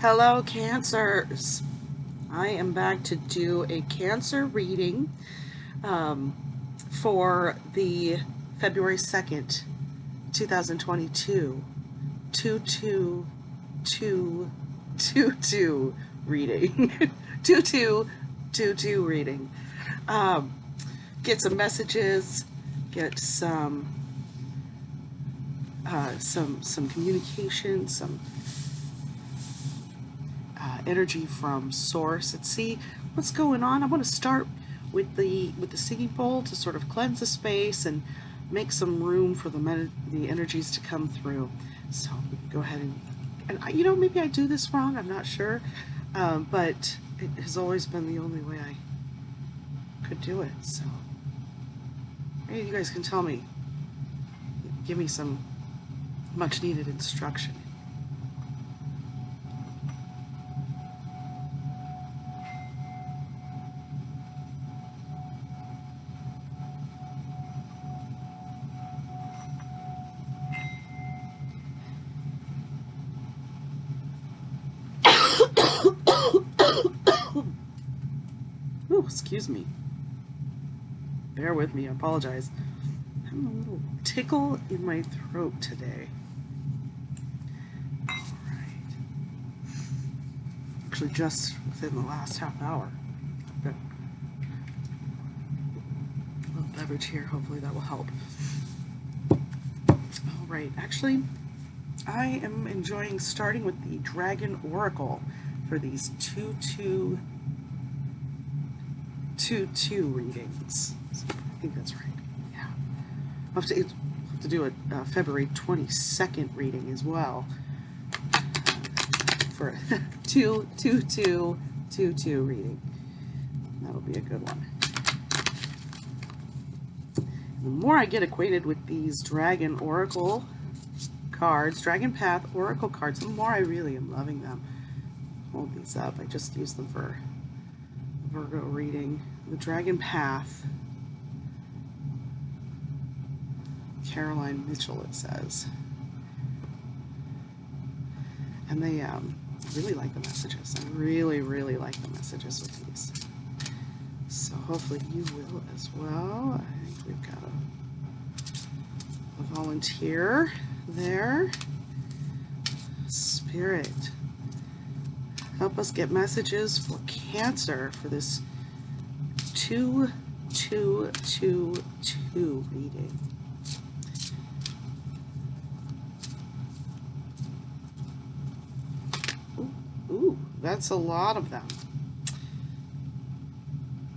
Hello, Cancers. I am back to do a Cancer reading for the February 2nd, 2022 2222 reading. 2222 reading. Get some messages, get some communication, some energy from source, and see what's going on. I want to start with the singing bowl to sort of cleanse the space and make some room for the energies to come through. So we can go ahead and maybe I do this wrong. I'm not sure, but it has always been the only way I could do it. So maybe you guys can tell me, give me some much needed instruction. Ooh, excuse me. Bear with me, I apologize. I'm having a little tickle in my throat today. Alright. Actually, just within the last half hour. I've got a little beverage here, hopefully that will help. Alright, actually, I am enjoying starting with the Dragon Oracle for these 2222 readings. So I think that's right. Yeah. I'll have to do a February 22nd reading as well for 22222 reading. That'll be a good one. The more I get acquainted with these Dragon Oracle cards, Dragon Path Oracle cards, the more I really am loving them. Hold these up. I just used them for Virgo reading. The Dragon Path, Caroline Mitchell, it says. And they really like the messages. I really, really like the messages with these. So hopefully you will as well. I think we've got a volunteer there. Spirit, help us get messages for Cancer for this 2222 reading. Ooh, that's a lot of them.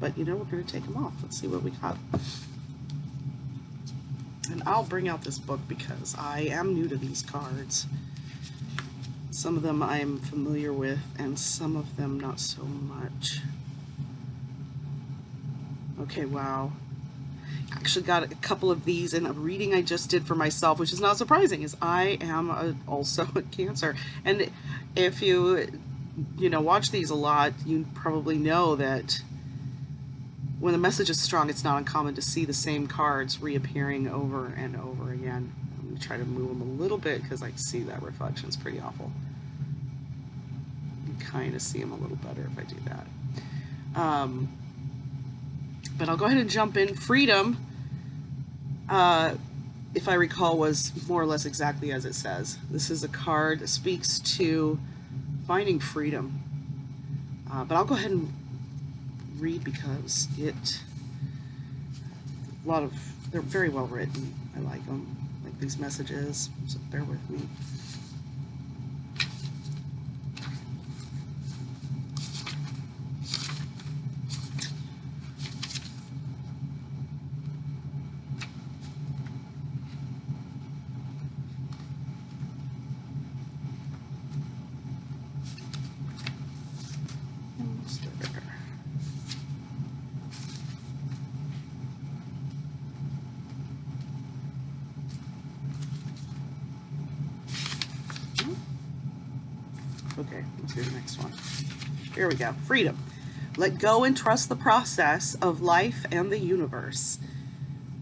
But you know, we're going to take them off. Let's see what we got. And I'll bring out this book because I am new to these cards. Some of them I'm familiar with, and some of them not so much. Okay, wow. I actually got a couple of these in a reading I just did for myself, which is not surprising, as I am also a Cancer. And if you watch these a lot, you probably know that when the message is strong, it's not uncommon to see the same cards reappearing over and over again. I'm going to try to move them a little bit because I see that reflection is pretty awful. You can kind of see them a little better if I do that. But I'll go ahead and jump in. Freedom, if I recall, was more or less exactly as it says. This is a card that speaks to finding freedom. But I'll go ahead and read because they're very well written. I like them, I like these messages, so bear with me. Okay, let's do the next one. Here we go. Freedom. Let go and trust the process of life and the universe.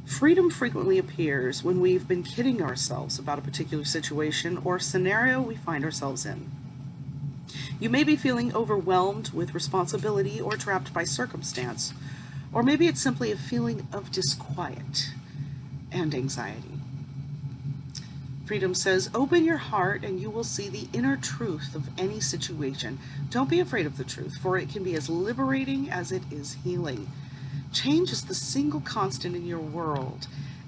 Freedom frequently appears when we've been kidding ourselves about a particular situation or scenario we find ourselves in. You may be feeling overwhelmed with responsibility or trapped by circumstance, or maybe it's simply a feeling of disquiet and anxiety. Freedom says, open your heart and you will see the inner truth of any situation. Don't be afraid of the truth, for it can be as liberating as it is healing. Change is the single constant in your world,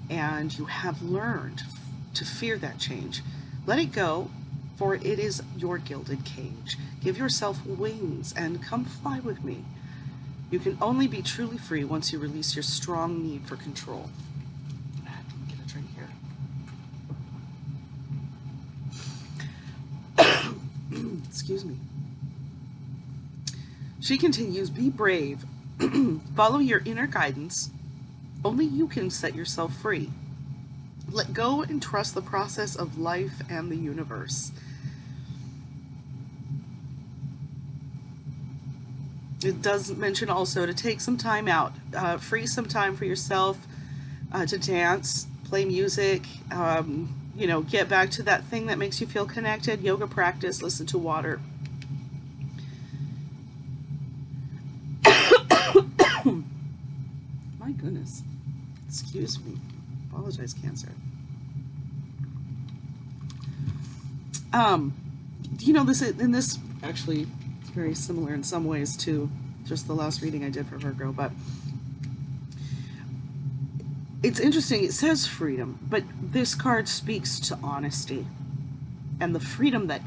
and you have learned to fear that change. Let it go, for it is your gilded cage. Give yourself wings and come fly with me. You can only be truly free once you release your strong need for control. Get a drink here. Excuse me. She continues, be brave. Follow your inner guidance. Only you can set yourself free. Let go and trust the process of life and the universe. It does mention also to take some time out, free some time for yourself to dance, play music, get back to that thing that makes you feel connected, yoga practice, listen to water. My goodness. Excuse me. Apologize, Cancer. This actually is very similar in some ways to just the last reading I did for Virgo, but it's interesting. It says freedom, but this card speaks to honesty and the freedom that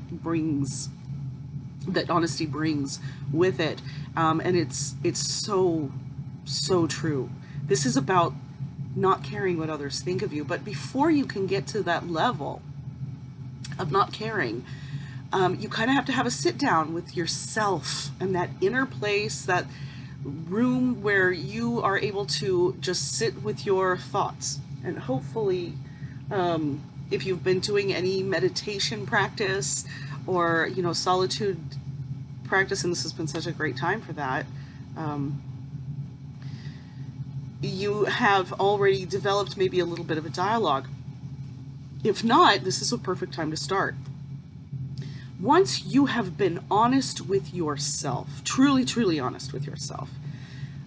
honesty brings with it. And it's so true. This is about not caring what others think of you. But before you can get to that level of not caring, you kind of have to have a sit down with yourself and that inner place, that room where you are able to just sit with your thoughts. And hopefully, if you've been doing any meditation practice or, solitude practice, and this has been such a great time for that, you have already developed maybe a little bit of a dialogue. If not, this is a perfect time to start. Once you have been honest with yourself, truly honest with yourself,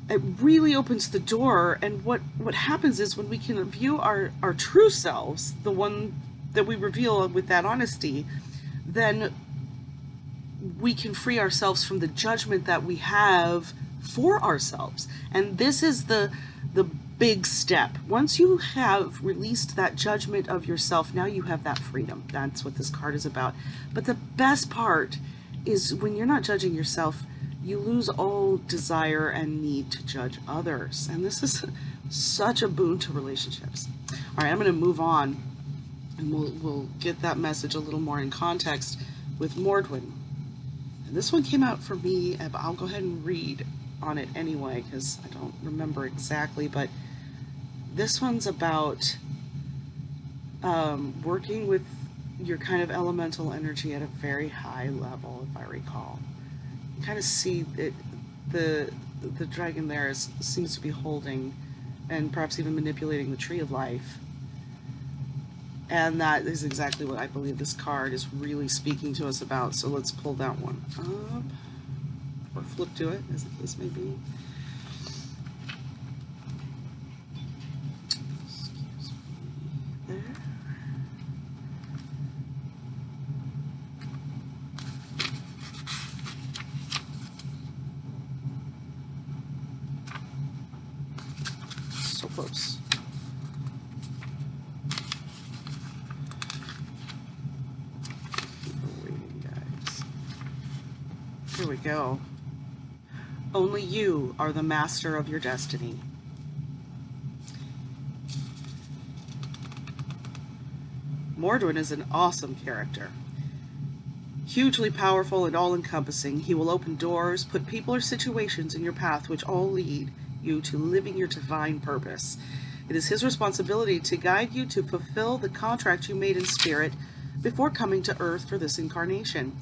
it really opens the door. And what happens is when we can view our true selves, the one that we reveal with that honesty, then we can free ourselves from the judgment that we have for ourselves. And this is the big step. Once you have released that judgment of yourself, now you have that freedom. That's what this card is about. But the best part is when you're not judging yourself, you lose all desire and need to judge others. And this is such a boon to relationships. All right, I'm going to move on, and we'll get that message a little more in context with Mordwin. And this one came out for me, but I'll go ahead and read on it anyway because I don't remember exactly, but this one's about working with your kind of elemental energy at a very high level, if I recall. You kind of see it, the dragon there seems to be holding and perhaps even manipulating the tree of life. And that is exactly what I believe this card is really speaking to us about. So let's pull that one up, or flip to it, as the case may be. Excuse me there. So close. Here we go. Only you are the master of your destiny. Mordwin is an awesome character. Hugely powerful and all-encompassing, he will open doors, put people or situations in your path which all lead you to living your divine purpose. It is his responsibility to guide you to fulfill the contract you made in spirit before coming to earth for this incarnation.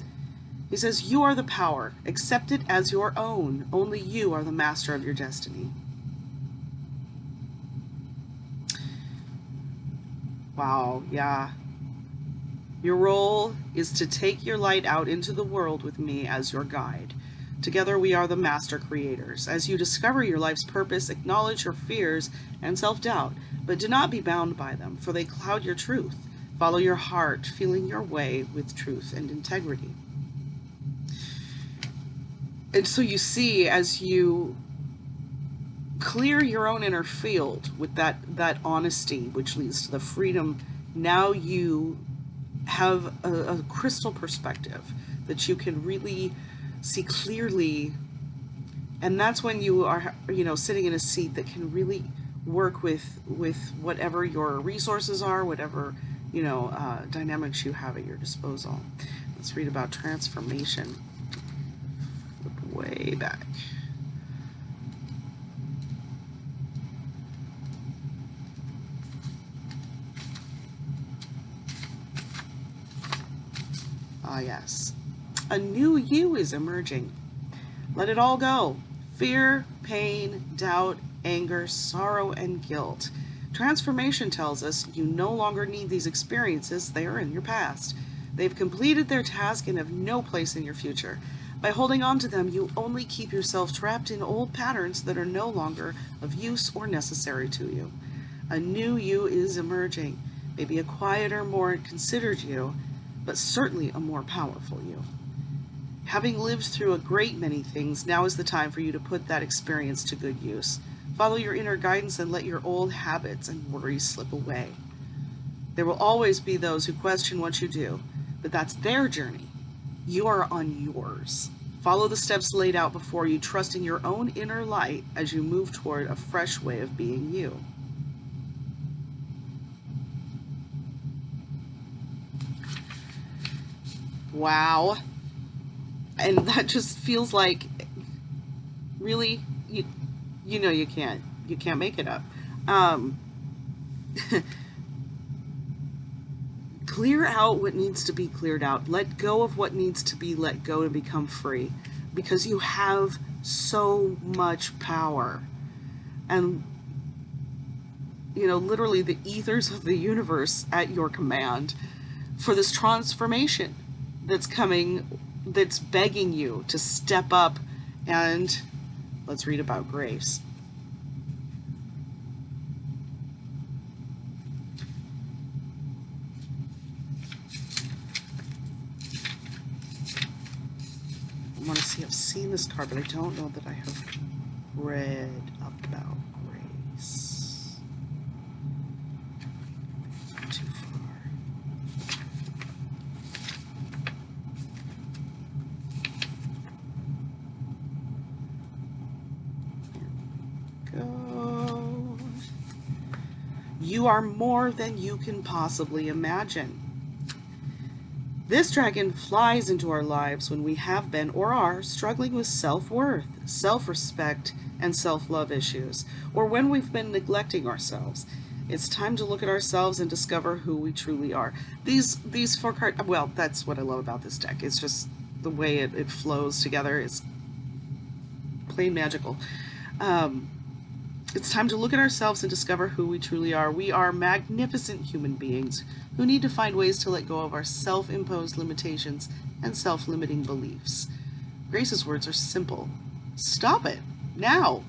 He says, you are the power. Accept it as your own. Only you are the master of your destiny. Wow, yeah. Your role is to take your light out into the world with me as your guide. Together we are the master creators. As you discover your life's purpose, acknowledge your fears and self-doubt, but do not be bound by them, for they cloud your truth. Follow your heart, feeling your way with truth and integrity. And so you see, as you clear your own inner field with that honesty, which leads to the freedom, now you have a crystal perspective that you can really see clearly. And that's when you are, sitting in a seat that can really work with whatever your resources are, whatever, dynamics you have at your disposal. Let's read about transformation. Flip way back. Ah, yes. A new you is emerging. Let it all go. Fear, pain, doubt, anger, sorrow, and guilt. Transformation tells us you no longer need these experiences. They are in your past. They've completed their task and have no place in your future. By holding on to them, you only keep yourself trapped in old patterns that are no longer of use or necessary to you. A new you is emerging. Maybe a quieter, more considered you, but certainly a more powerful you. Having lived through a great many things, now is the time for you to put that experience to good use. Follow your inner guidance and let your old habits and worries slip away. There will always be those who question what you do, but that's their journey. You are on yours. Follow the steps laid out before you, trusting your own inner light as you move toward a fresh way of being you. Wow. And that just feels like, really, you can't make it up. Clear out what needs to be cleared out. Let go of what needs to be let go to become free, because you have so much power. And literally the ethers of the universe at your command for this transformation that's coming, that's begging you to step up. And let's read about grace. I want to see, I've seen this card, but I don't know that I have read about grace. Not too far. Go. You are more than you can possibly imagine. This dragon flies into our lives when we have been or are struggling with self-worth, self-respect, and self-love issues, or when we've been neglecting ourselves. It's time to look at ourselves and discover who we truly are. These 4 cards, well, that's what I love about this deck. It's just the way it flows together. It's plain magical. It's time to look at ourselves and discover who we truly are. We are magnificent human beings who need to find ways to let go of our self-imposed limitations and self-limiting beliefs. Grace's words are simple. Stop it, now.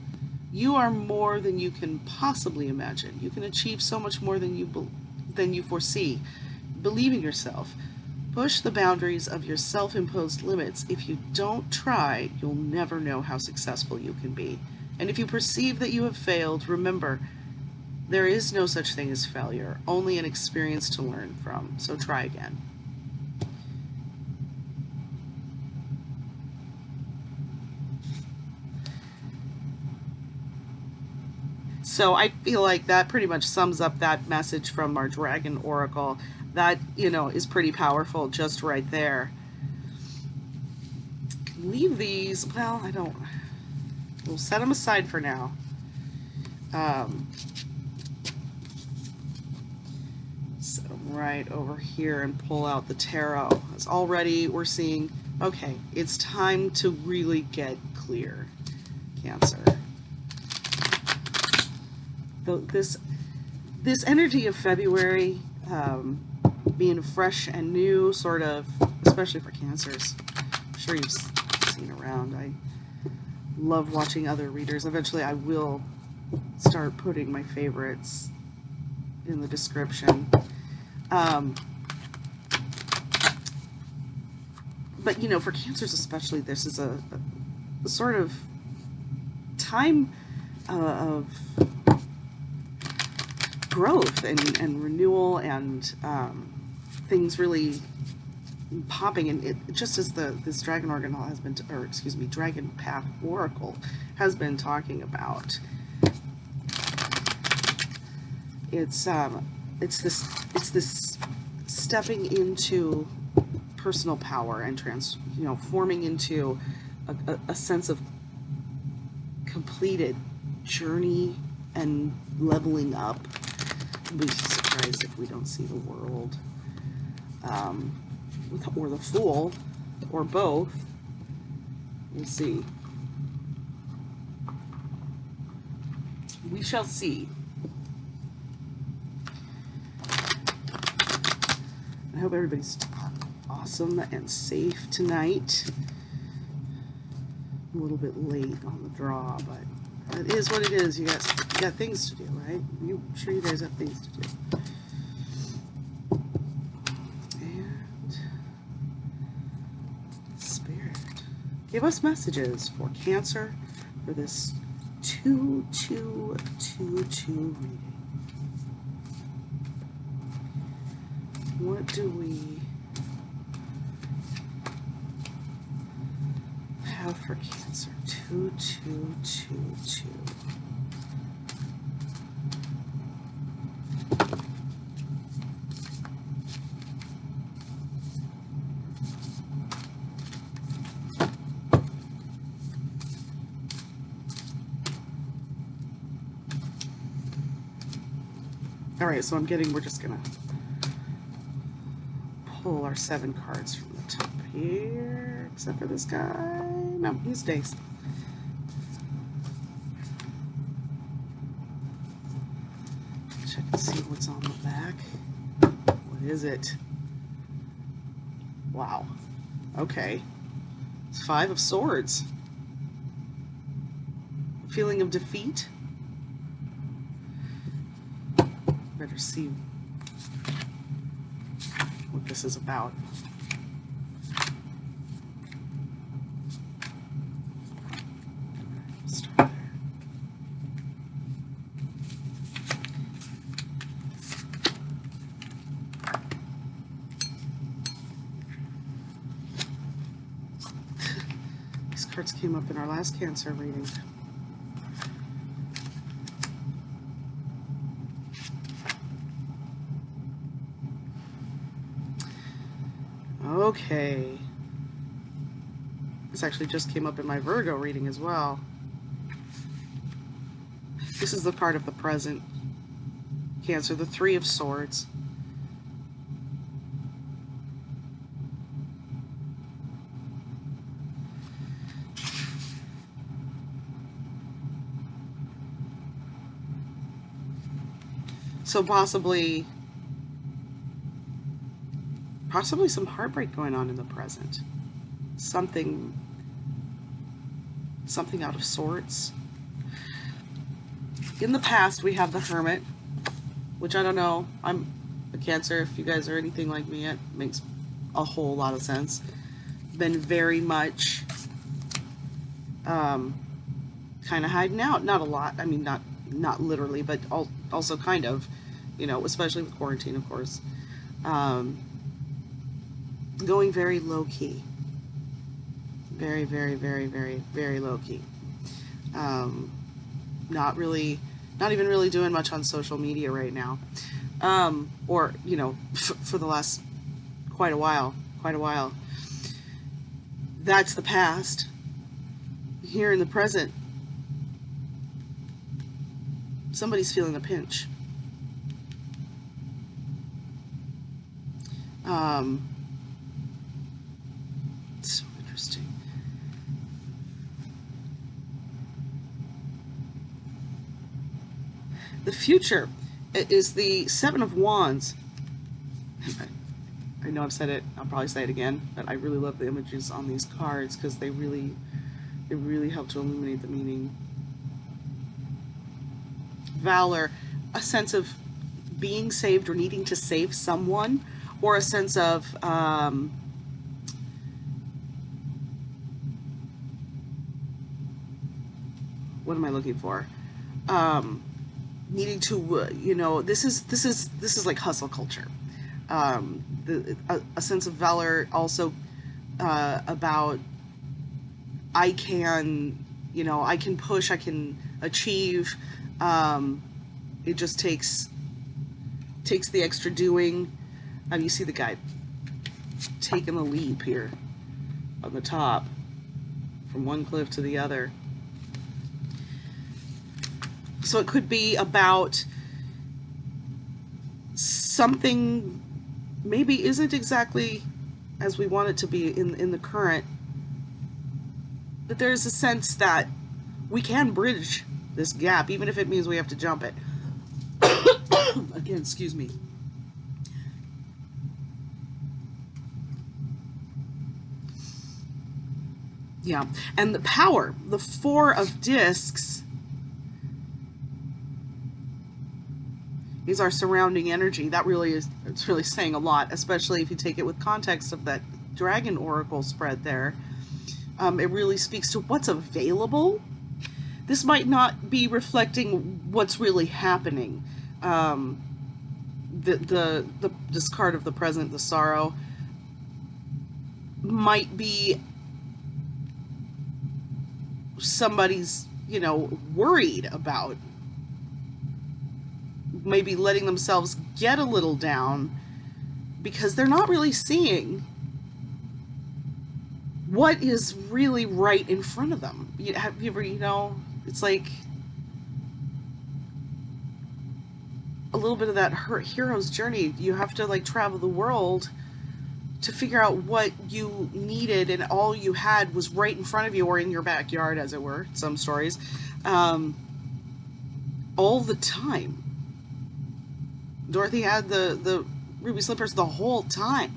You are more than you can possibly imagine. You can achieve so much more than you foresee. Believe in yourself. Push the boundaries of your self-imposed limits. If you don't try, you'll never know how successful you can be. And if you perceive that you have failed, remember, there is no such thing as failure, only an experience to learn from. So try again. So I feel like that pretty much sums up that message from our Dragon Oracle. That, is pretty powerful just right there. Leave these, well, I don't... We'll set them aside for now. Set them right over here and pull out the tarot. As already we're seeing, okay, it's time to really get clear, Cancer. This energy of February, being fresh and new, sort of, especially for cancers. I'm sure you've seen around. I love watching other readers. Eventually I will start putting my favorites in the description. But you know, for cancers especially, this is a sort of time of growth and renewal, and things really popping. And it just as this Dragon Oracle has been, or excuse me, Dragon Path Oracle has been talking about. It's this stepping into personal power and forming into a sense of completed journey and leveling up. I'd be surprised if we don't see the World, or the Fool, or both. We'll see. We shall see. I hope everybody's awesome and safe tonight. A little bit late on the draw, but it is what it is. You got things to do, right? I'm sure you guys have things to do. And Spirit, give us messages for Cancer for this 2222 reading. What do we have for Cancer? 2222. All right, so we're just gonna pull our 7 cards from the top here, except for this guy. No, he stays. Check and see what's on the back. What is it? Wow. Okay. It's 5 of Swords. Feeling of defeat. Better see what this is about. Start there. These cards came up in our last Cancer reading. Okay. This actually just came up in my Virgo reading as well. This is the card of the present Cancer, the 3 of Swords. So possibly some heartbreak going on in the present. Something out of sorts. In the past, we have the Hermit, which I don't know. I'm a Cancer. If you guys are anything like me, it makes a whole lot of sense. Been very much kind of hiding out. Not a lot. I mean, not literally, but also kind of, you know, especially with quarantine, of course. Going very low-key. Very, very, very, very, very low-key. Not even really doing much on social media right now. Or, you know, for the last quite a while. That's the past. Here in the present, somebody's feeling a pinch. So interesting. The future is the 7 of Wands. know I've said it, I'll probably say it again, but I really love the images on these cards because they really help to illuminate the meaning. Valor, a sense of being saved or needing to save someone, or a sense of what am I looking for? Needing to, you know, this is like hustle culture. A sense of valor also about I can, you know, I can push, I can achieve. It just takes the extra doing. You see the guy taking the leap here on the top from one cliff to the other. So it could be about something maybe isn't exactly as we want it to be in the current, but there's a sense that we can bridge this gap, even if it means we have to jump it. Again, excuse me. Yeah, and the power, the Four of Discs, is our surrounding energy. That really is, it's really saying a lot, especially if you take it with context of that Dragon Oracle spread there. It really speaks to what's available. This might not be reflecting what's really happening. This card of the present, the sorrow, might be somebody's, you know, worried about maybe letting themselves get a little down because they're not really seeing what is really right in front of them. Have you ever, you know, it's like a little bit of that hero's journey. You have to like travel the world to figure out what you needed, and all you had was right in front of you, or in your backyard, as it were, some stories, all the time. Dorothy had the ruby slippers the whole time.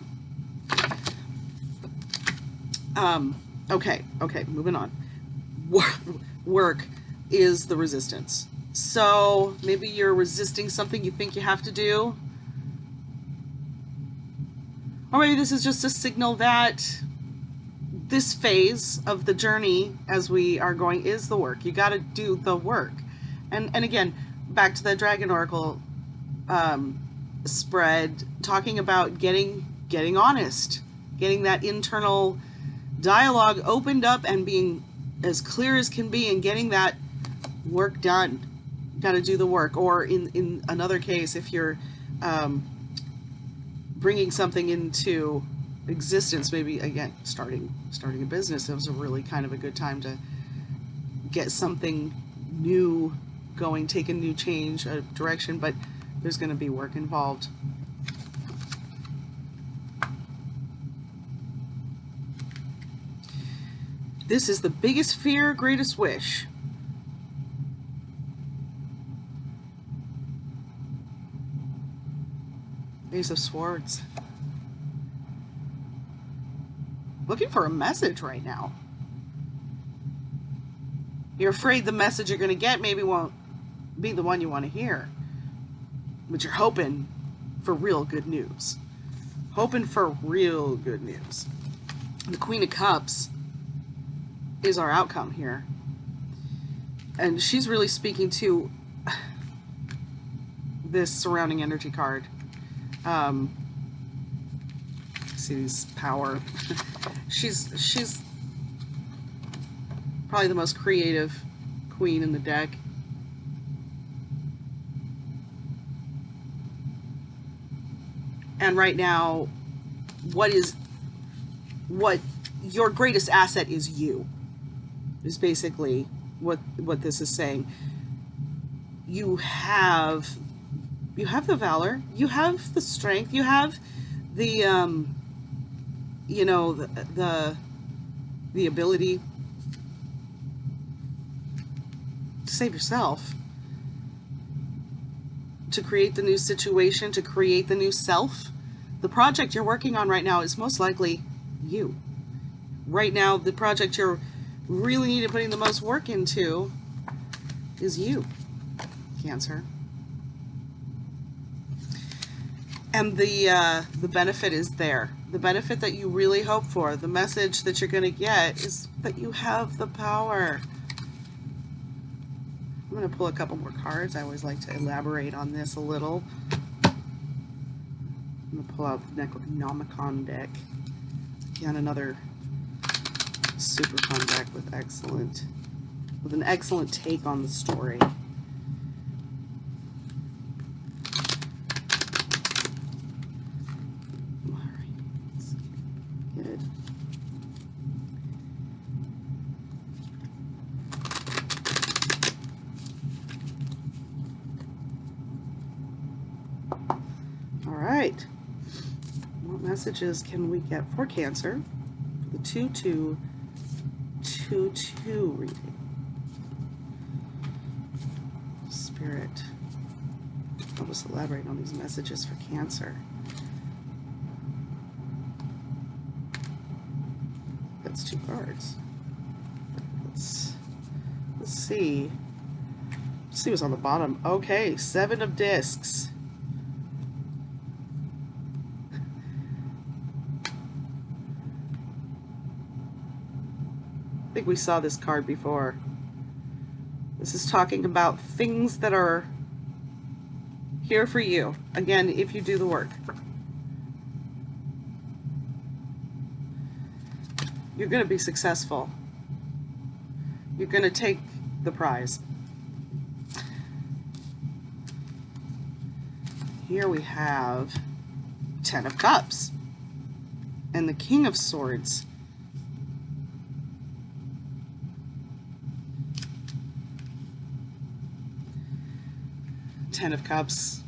Okay, moving on. Work is the resistance. So maybe you're resisting something you think you have to do. Or maybe this is just a signal that this phase of the journey as we are going is the work. You got to do the work. And again, back to the Dragon Oracle spread, talking about getting honest, getting that internal dialogue opened up and being as clear as can be, and getting that work done. Got to do the work. Or in another case, if you're bringing something into existence, maybe again starting a business, it was a really kind of a good time to get something new going, take a new change, a direction, but there's going to be work involved. This is the biggest fear, greatest wish. Ace of Swords. Looking for a message right now. You're afraid the message you're going to get maybe won't be the one you want to hear. But you're hoping for real good news. Hoping for real good news. The Queen of Cups is our outcome here. And she's really speaking to this surrounding energy card. See these power. she's probably the most creative queen in the deck. And right now, what your greatest asset is you. Is basically what this is saying. You have the valor, you have the strength, you have the you know, the ability to save yourself, to create the new situation, to create the new self The project you're working on right now is most likely you. Right now, the project you're really need to putting the most work into is you, Cancer. And the benefit is there. The benefit that you really hope for, the message that you're going to get is that you have the power. I'm going to pull a couple more cards. I always like to elaborate on this a little. I'm going to pull out the Necronomicon deck. Again, another super fun deck with an excellent take on the story. Good. All right. What messages can we get for Cancer? The 2222 reading. Spirit, help us elaborate on these messages for Cancer. That's 2 cards. Let's see. Let's see what's on the bottom. Okay, 7 of discs. I think we saw this card before. This is talking about things that are here for you. Again, if you do the work. You're going to be successful. You're going to take the prize. Here we have 10 of Cups and the King of Swords. Ten of Cups,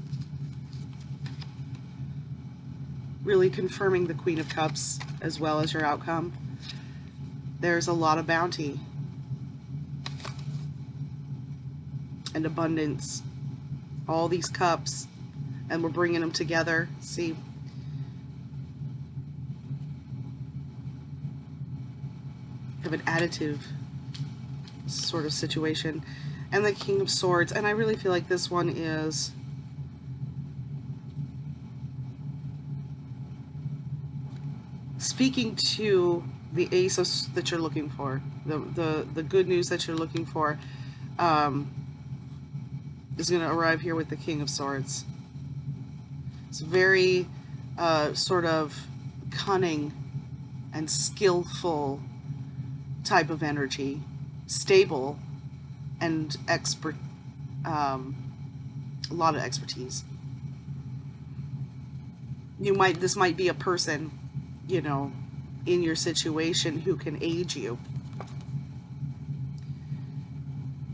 really confirming the Queen of Cups as well as your outcome. There's a lot of bounty and abundance. All these cups, and we're bringing them together. See, have an additive sort of situation. And the King of Swords, and I really feel like this one is speaking to the ace that you're looking for, the good news that you're looking for, is going to arrive here with the King of Swords. It's very sort of cunning and skillful type of energy, stable, and expert, a lot of expertise. This might be a person, you know, in your situation who can aid you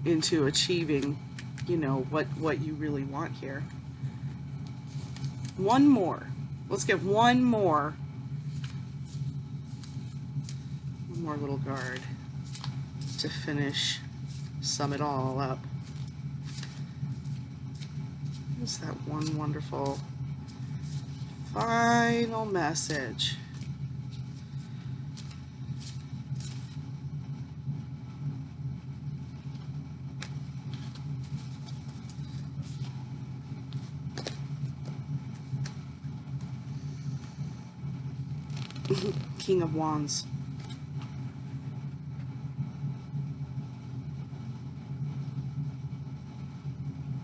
into achieving, you know, what you really want here. One more. Let's get one more little card to finish, sum it all up. What's that one wonderful final message? King of Wands.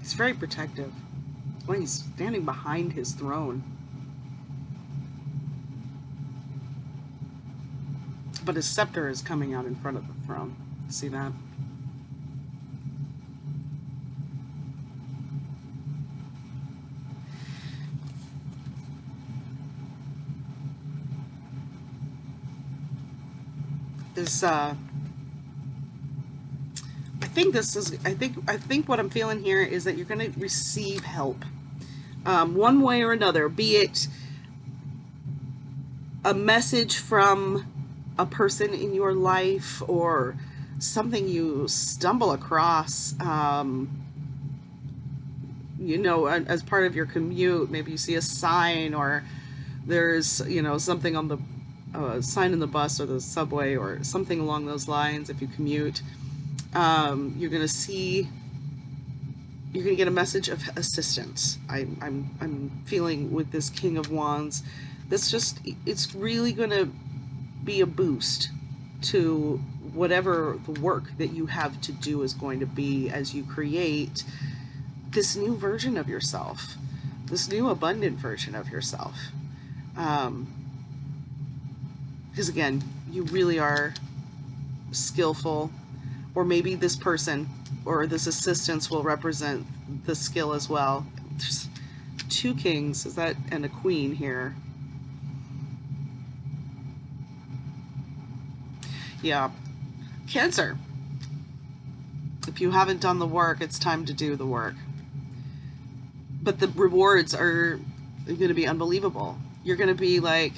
He's very protective when he's standing behind his throne. But his scepter is coming out in front of the throne. See that? This I think what I'm feeling here is that you're going to receive help, one way or another, be it a message from a person in your life or something you stumble across, you know, as part of your commute. Maybe you see a sign or there's, you know, something on the sign in the bus or the subway or something along those lines. If you commute, you're going to see, you're going to get a message of assistance. I'm feeling with this King of Wands, this just, it's really going to be a boost to whatever the work that you have to do is going to be as you create this new version of yourself, this new abundant version of yourself. Because again, you really are skillful, or maybe this person or this assistance will represent the skill as well. There's 2 kings, is that, and a queen here. Yeah. Cancer. If you haven't done the work, it's time to do the work. But the rewards are going to be unbelievable. You're going to be like,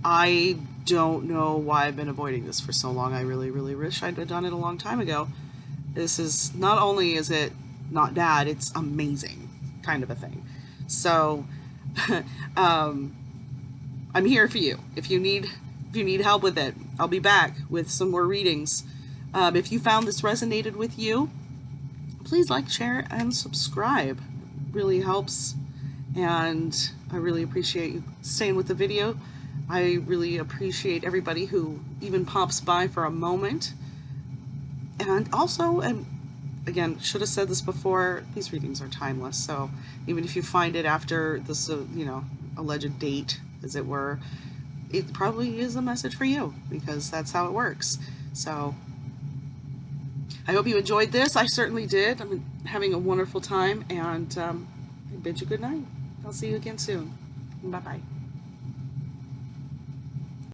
I don't know why I've been avoiding this for so long. I really, really wish I'd done it a long time ago. This is, not only is it not bad, it's amazing kind of a thing. So I'm here for you. If you need help with it, I'll be back with some more readings. If you found this resonated with you, please like, share, and subscribe. It really helps, and I really appreciate you staying with the video. I really appreciate everybody who even pops by for a moment. And also, and again, should have said this before, these readings are timeless. So even if you find it after this, you know, alleged date, as it were, it probably is a message for you, because that's how it works. So I hope you enjoyed this. I certainly did. I'm having a wonderful time, and I bid you good night. I'll see you again soon. Bye-bye.